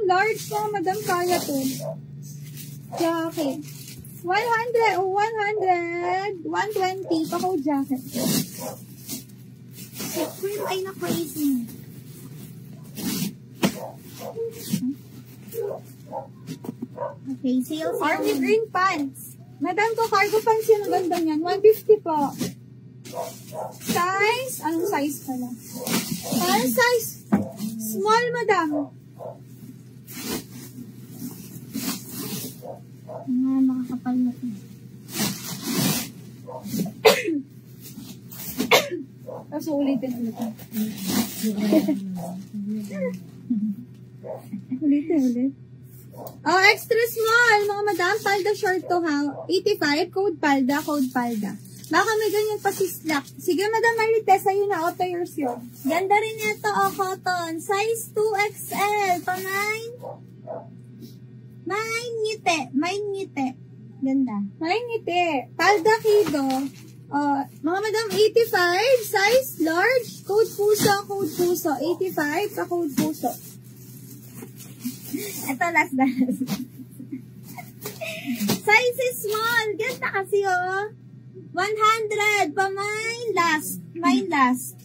large po, madam, kaya to. Jacket. 100, 120, pako jacket. Cream ay na crazy. Okay, sales. Army green pants. Madam ko, cargo pants yan. Ang ganda niyan. 150 po. Size? Anong size pala? Parang size small, madam. Makakapal na ito. Tapos ulitin ulit. Ulit. Oh, extra small, mga madam. Palda short to ha. 85, code palda. Baka may ganyan pa si slack. Sige, madam Marites, ayun na. Auto yours yun. Ganda rin ito, oh, cotton. Size 2XL. Pamain. Main ngiti. Ganda. May ngiti. Palda kido. Mga madam, 85, size large, code puso. 85, pa code puso. Ito, last. Size is small. Ganda kasi, oh. 100. Pamain last. Mine last.